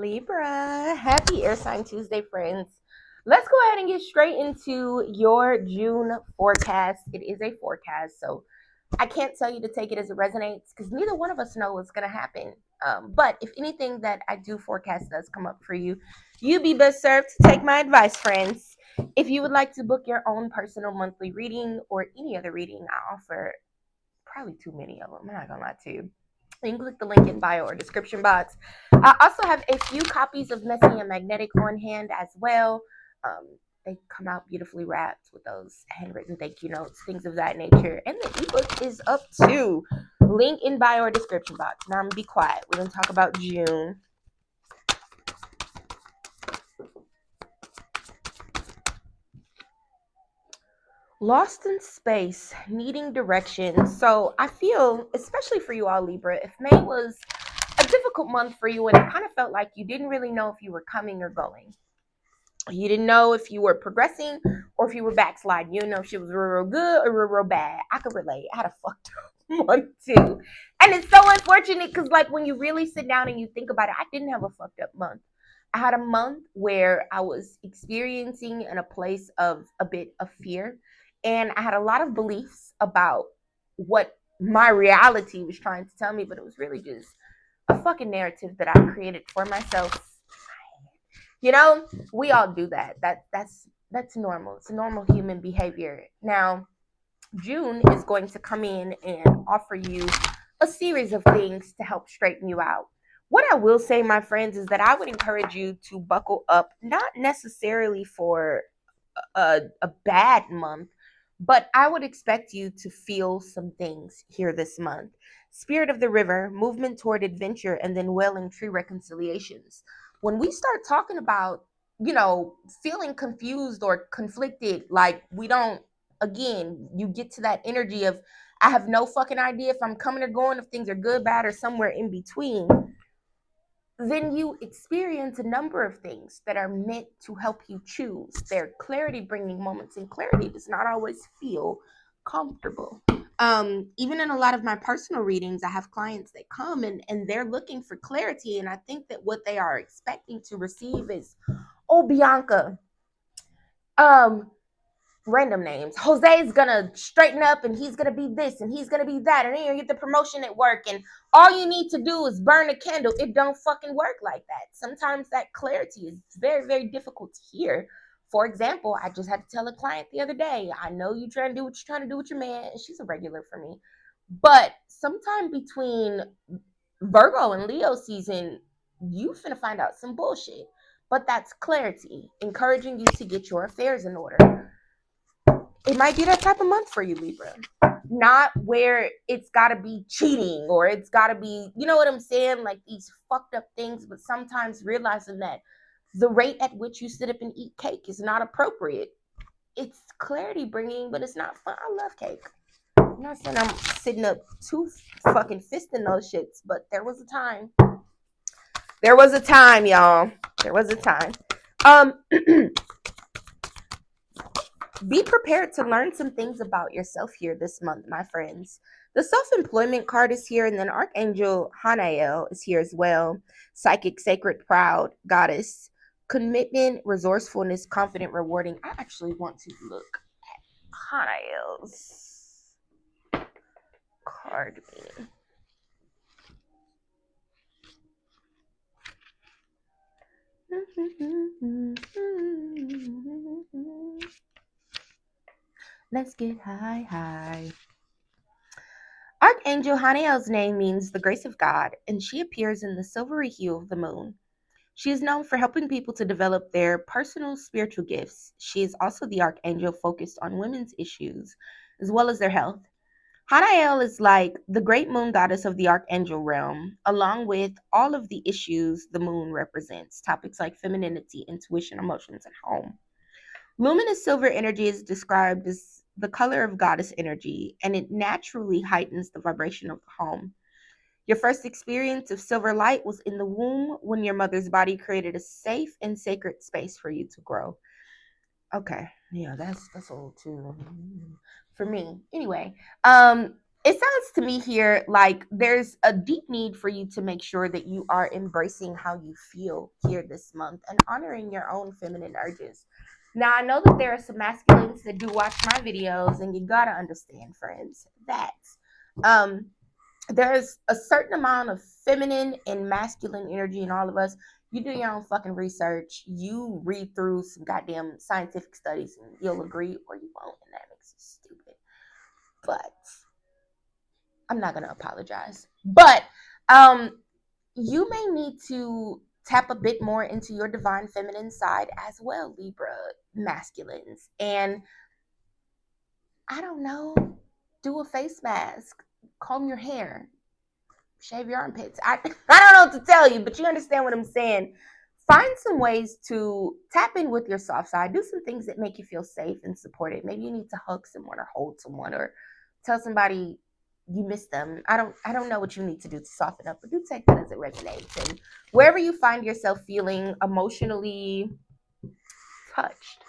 Libra, happy Air Sign Tuesday, friends. Let's go ahead and get straight into your June forecast. It is a forecast, so I can't tell you to take it as it resonates because neither one of us know what's going to happen. But if anything that I do forecast does come up for you, you be best served to take my advice, friends. If you would like to book your own personal monthly reading or any other reading, I offer probably too many of them. I'm not going to lie to you. You can click the link in bio or description box. I also have a few copies of Messy and Magnetic on hand as well. Um, they come out beautifully wrapped with those handwritten thank you notes, things of that nature. And the ebook is up too. Link in bio or description box. Now I'm gonna be quiet. We're gonna talk about June. Lost in space, needing direction. So I feel, especially for you all Libra, if May was a difficult month for you and it kind of felt like you didn't really know if you were coming or going. You didn't know if you were progressing or if you were backsliding. You didn't know if shit was real good or real bad. I could relate. I had a fucked up month too. And it's so unfortunate because like when you really sit down and you think about it, I didn't have a fucked up month. I had a month where I was experiencing in a place of a bit of fear. And I had a lot of beliefs about what my reality was trying to tell me, but it was really just a fucking narrative that I created for myself. You know, we all do that. That's normal. It's a normal human behavior. Now, June is going to come in and offer you a series of things to help straighten you out. What I will say, my friends, is that I would encourage you to buckle up, not necessarily for a bad month, but I would expect you to feel some things here this month. Spirit of the river, movement toward adventure, and then welling true reconciliations. When we start talking about, feeling confused or conflicted, like we don't, again, you get to that energy of, I have no fucking idea if I'm coming or going, if things are good, bad, or somewhere in between, then you experience a number of things that are meant to help you choose. They're clarity bringing moments, and clarity does not always feel comfortable. Even in a lot of my personal readings, I have clients that come and they're looking for clarity. And I think that what they are expecting to receive is, oh, Bianca, um, random names. Jose's gonna straighten up and he's gonna be this and he's gonna be that, and then you get the promotion at work, and all you need to do is burn a candle. It don't fucking work like that. Sometimes that clarity is very, very difficult to hear. For example, I just had to tell a client the other day, I know you trying to do what you're trying to do with your man, and she's a regular for me. But sometime between Virgo and Leo season, you finna find out some bullshit. But that's clarity, encouraging you to get your affairs in order. It might be that type of month for you, Libra. Not where it's got to be cheating or it's got to be, you know what I'm saying? Like these fucked up things, but sometimes realizing that the rate at which you sit up and eat cake is not appropriate. It's clarity bringing, but it's not fun. I love cake. I'm not saying I'm sitting up too fucking fisting those shits, but there was a time. There was a time, y'all. There was a time. Be prepared to learn some things about yourself here this month, my friends. The self-employment card is here, and then Archangel Hanael is here as well. Psychic, sacred, proud, goddess, commitment, resourcefulness, confident, rewarding. I actually want to look at Hanael's card meaning. Let's get high. Archangel Haniel's name means the grace of God, and she appears in the silvery hue of the moon. She is known for helping people to develop their personal spiritual gifts. She is also the archangel focused on women's issues, as well as their health. Hanael is like the great moon goddess of the archangel realm, along with all of the issues the moon represents, topics like femininity, intuition, emotions, and home. Luminous silver energy is described as the color of goddess energy, and it naturally heightens the vibration of the home. Your first experience of silver light was in the womb when your mother's body created a safe and sacred space for you to grow. Okay, yeah, that's old too for me. Anyway, it sounds to me here like there's a deep need for you to make sure that you are embracing how you feel here this month and honoring your own feminine urges. Now, I know that there are some masculines that do watch my videos, and you gotta understand, friends, that um, there's a certain amount of feminine and masculine energy in all of us. You do your own fucking research, you read through some goddamn scientific studies, and you'll agree or you won't, and that makes you stupid. But I'm not gonna apologize. But um, you may need to tap a bit more into your divine feminine side as well, Libra masculines. And I don't know, do a face mask, comb your hair, shave your armpits. I don't know what to tell you, but you understand what I'm saying. Find some ways to tap in with your soft side. Do some things that make you feel safe and supported. Maybe you need to hug someone or hold someone or tell somebody you miss them. I don't know what you need to do to soften up, but do take that as it resonates. And wherever you find yourself feeling emotionally touched,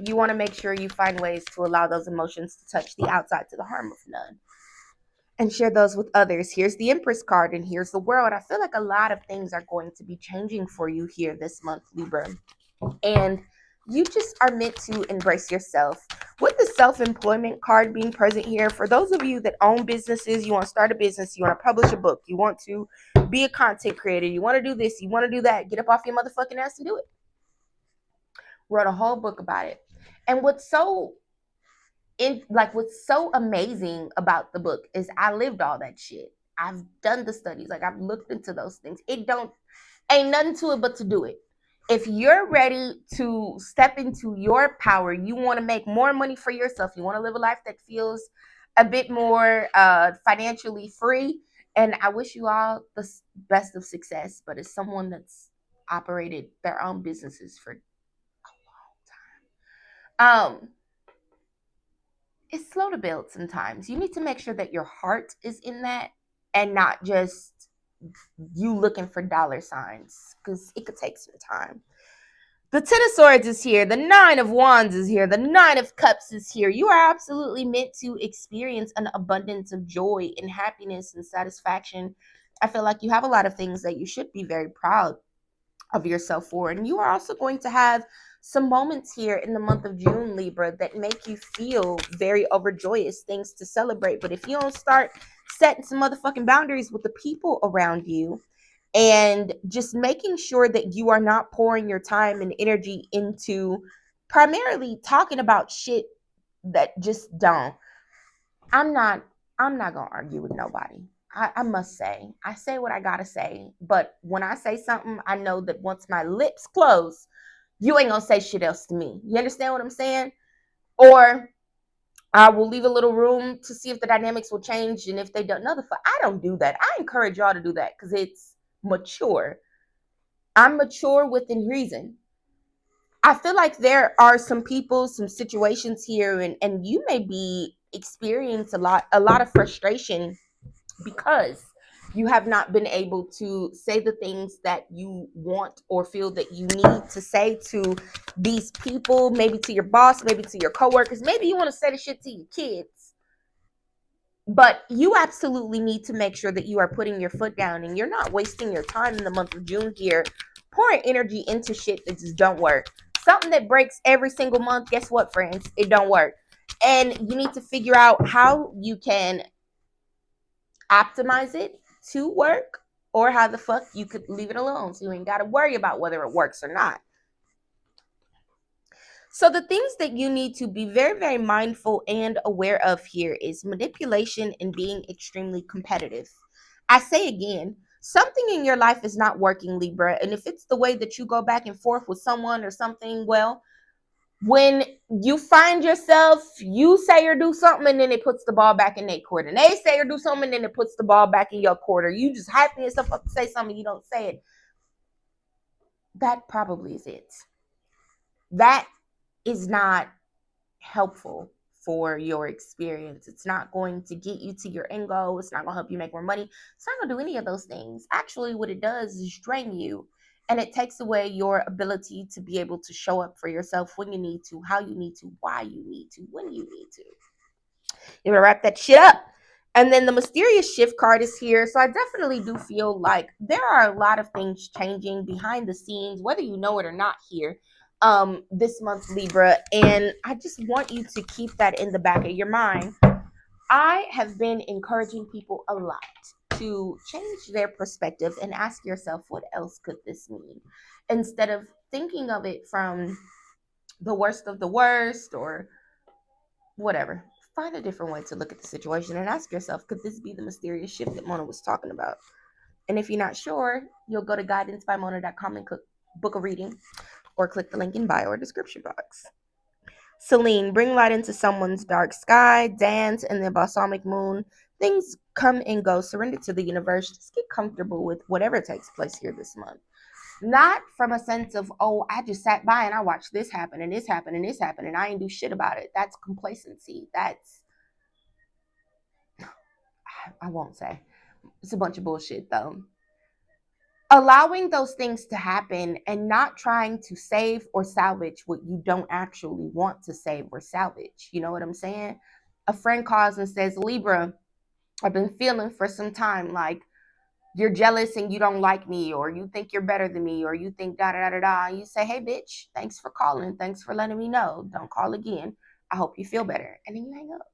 you want to make sure you find ways to allow those emotions to touch the outside to the harm of none and share those with others. Here's the Empress card, and here's the world. I feel like a lot of things are going to be changing for you here this month, Libra. And you just are meant to embrace yourself. With the self-employment card being present here, for those of you that own businesses, you want to start a business, you want to publish a book, you want to be a content creator, you want to do this, you want to do that, get up off your motherfucking ass and do it. Wrote a whole book about it. And what's so amazing about the book is I lived all that shit. I've done the studies, like I've looked into those things. Ain't nothing to it but to do it. If you're ready to step into your power, you want to make more money for yourself, you want to live a life that feels a bit more financially free. And I wish you all the best of success. But as someone that's operated their own businesses for a long time, it's slow to build sometimes. You need to make sure that your heart is in that and not just you looking for dollar signs because it could take some time. The Ten of Swords is here. The Nine of Wands is here. The Nine of Cups is here. You are absolutely meant to experience an abundance of joy and happiness and satisfaction. I feel like you have a lot of things that you should be very proud of yourself for. And you are also going to have some moments here in the month of June, Libra, that make you feel very overjoyous, things to celebrate. But if you don't start setting some motherfucking boundaries with the people around you and just making sure that you are not pouring your time and energy into primarily talking about shit that just don't. I'm not I'm not gonna argue with nobody. I must say, I say what I gotta say. But when I say something, I know that once my lips close, you ain't gonna say shit else to me. You understand what I'm saying? Or I will leave a little room to see if the dynamics will change. And if they don't, I don't do that. I encourage y'all to do that because it's mature. I'm mature within reason. I feel like there are some people, some situations here, and you may be experiencing a lot of frustration because you have not been able to say the things that you want or feel that you need to say to these people, maybe to your boss, maybe to your coworkers, maybe you want to say the shit to your kids. But you absolutely need to make sure that you are putting your foot down and you're not wasting your time in the month of June here pouring energy into shit that just don't work. Something that breaks every single month, guess what, friends? It don't work. And you need to figure out how you can optimize it to work or how the fuck you could leave it alone so you ain't got to worry about whether it works or not. So the things that you need to be very, very mindful and aware of here is manipulation and being extremely competitive. I say again, something in your life is not working, Libra. And if it's the way that you go back and forth with someone or something, well, when you find yourself, you say or do something and then it puts the ball back in their court. And they say or do something and then it puts the ball back in your court. Or you just hyping yourself up to say something, you don't say it. That probably is it. That is not helpful for your experience. It's not going to get you to your end goal. It's not going to help you make more money. It's not going to do any of those things. Actually, what it does is drain you and it takes away your ability to be able to show up for yourself when you need to, how you need to, why you need to, when you need to. You better wrap that shit up. And then the mysterious shift card is here. So I definitely do feel like there are a lot of things changing behind the scenes, whether you know it or not here, this month, Libra. And I just want you to keep that in the back of your mind. I have been encouraging people a lot to change their perspective and ask yourself, what else could this mean? Instead of thinking of it from the worst of the worst or whatever. Find a different way to look at the situation and ask yourself, could this be the mysterious shift that Mona was talking about? And if you're not sure, you'll go to guidancebymona.com and book a reading or click the link in bio or description box. Celine, bring light into someone's dark sky, dance in the balsamic moon. Things come and go. Surrender to the universe. Just get comfortable with whatever takes place here this month. Not from a sense of, oh, I just sat by and I watched this happen and this happen and this happen and I ain't do shit about it. That's complacency. I won't say. It's a bunch of bullshit though. Allowing those things to happen and not trying to save or salvage what you don't actually want to save or salvage. You know what I'm saying? A friend calls and says, Libra, I've been feeling for some time like you're jealous and you don't like me, or you think you're better than me, or you think da da da da da. You say, hey, bitch, thanks for calling. Thanks for letting me know. Don't call again. I hope you feel better. And then you hang up.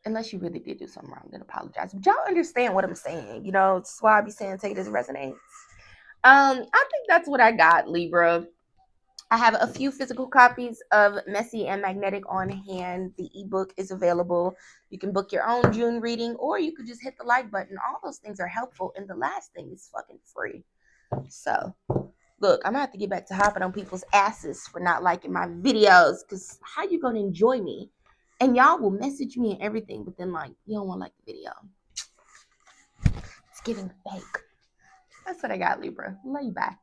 Unless you really did do something wrong, then apologize. But y'all understand what I'm saying. You know, it's why I be saying take it as it resonates. I think that's what I got, Libra. I have a few physical copies of Messy and Magnetic on hand. The ebook is available. You can book your own June reading, or you could just hit the like button. All those things are helpful. And the last thing is fucking free. So, look, I'm going to have to get back to hopping on people's asses for not liking my videos, because how you going to enjoy me? And y'all will message me and everything, but then, like, you don't want to like the video. It's giving fake. That's what I got, Libra. Love you, bye.